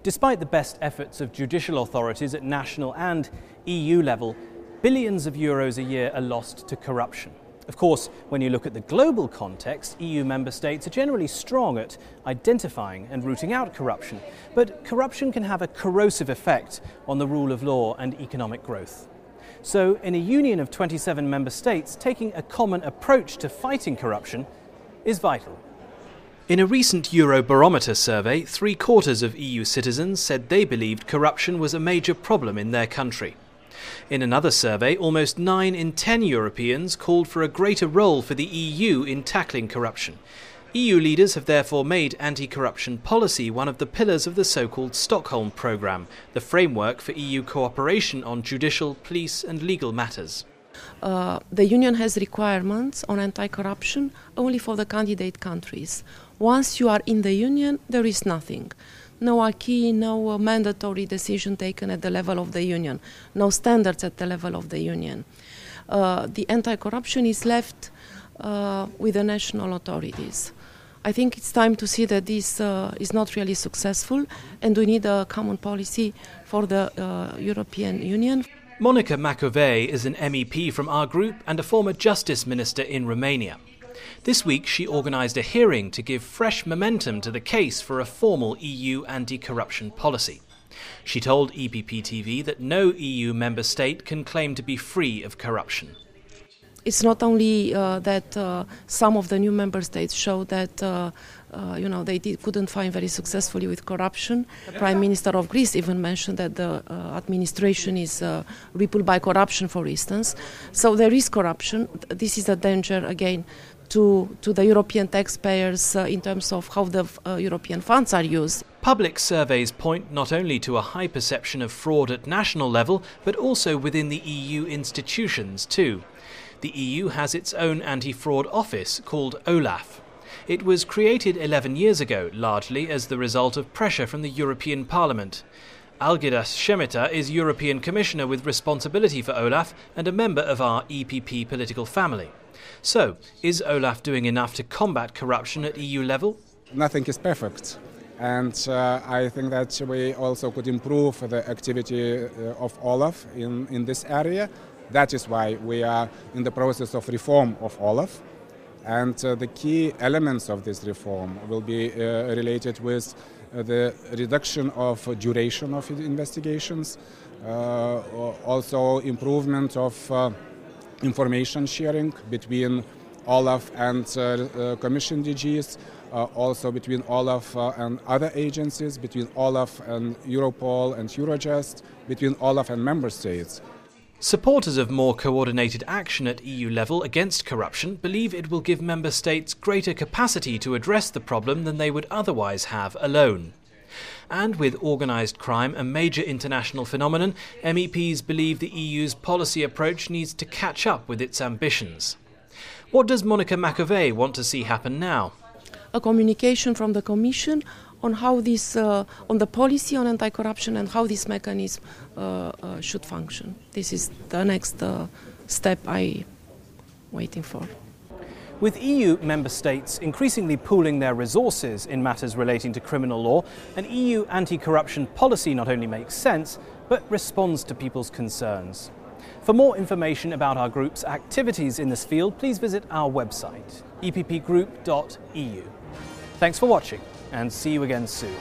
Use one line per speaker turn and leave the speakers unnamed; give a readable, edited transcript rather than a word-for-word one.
Despite the best efforts of judicial authorities at national and EU level, billions of euros a year are lost to corruption. Of course, when you look at the global context, EU member states are generally strong at identifying and rooting out corruption. But corruption can have a corrosive effect on the rule of law and economic growth. So, in a union of 27 member states, taking a common approach to fighting corruption is vital. In a recent Eurobarometer survey, 3/4 of EU citizens said they believed corruption was a major problem in their country. In another survey, almost 9 in 10 Europeans called for a greater role for the EU in tackling corruption. EU leaders have therefore made anti-corruption policy one of the pillars of the so-called Stockholm Programme, the framework for EU cooperation on judicial, police and legal matters.
The Union has requirements on anti-corruption only for the candidate countries. Once you are in the Union, there is nothing. No acquis, no mandatory decision taken at the level of the Union, no standards at the level of the Union. The anti-corruption is left with the national authorities. I think it's time to see that this is not really successful, and we need a common policy for the European Union.
Monica Macovei is an MEP from our group and a former justice minister in Romania. This week she organised a hearing to give fresh momentum to the case for a formal EU anti-corruption policy. She told EPP TV that no EU member state can claim to be free of corruption.
It's not only that some of the new member states show that they couldn't find very successfully with corruption. Prime Minister of Greece even mentioned that the administration is rippled by corruption, for instance. So there is corruption. This is a danger, again, to the European taxpayers in terms of how the European funds are used.
Public surveys point not only to a high perception of fraud at national level, but also within the EU institutions too. The EU has its own anti-fraud office called OLAF. It was created 11 years ago, largely as the result of pressure from the European Parliament. Algirdas Šemeta is European Commissioner with responsibility for OLAF and a member of our EPP political family. So, is OLAF doing enough to combat corruption at EU level?
Nothing is perfect. And I think that we also could improve the activity of OLAF in this area. That is why we are in the process of reform of OLAF. And the key elements of this reform will be related with the reduction of duration of investigations, also improvement of information sharing between OLAF and Commission DGs, also between OLAF and other agencies, between OLAF and Europol and Eurojust, between OLAF and member states.
Supporters of more coordinated action at EU level against corruption believe it will give member states greater capacity to address the problem than they would otherwise have alone. And with organised crime a major international phenomenon, MEPs believe the EU's policy approach needs to catch up with its ambitions. What does Monica Macovei want to see happen now?
A communication from the Commission on how this, on the policy on anti-corruption and how this mechanism should function. This is the next step I'm waiting for.
With EU member states increasingly pooling their resources in matters relating to criminal law, an EU anti-corruption policy not only makes sense, but responds to people's concerns. For more information about our group's activities in this field, please visit our website, eppgroup.eu. Thanks for watching, and see you again soon.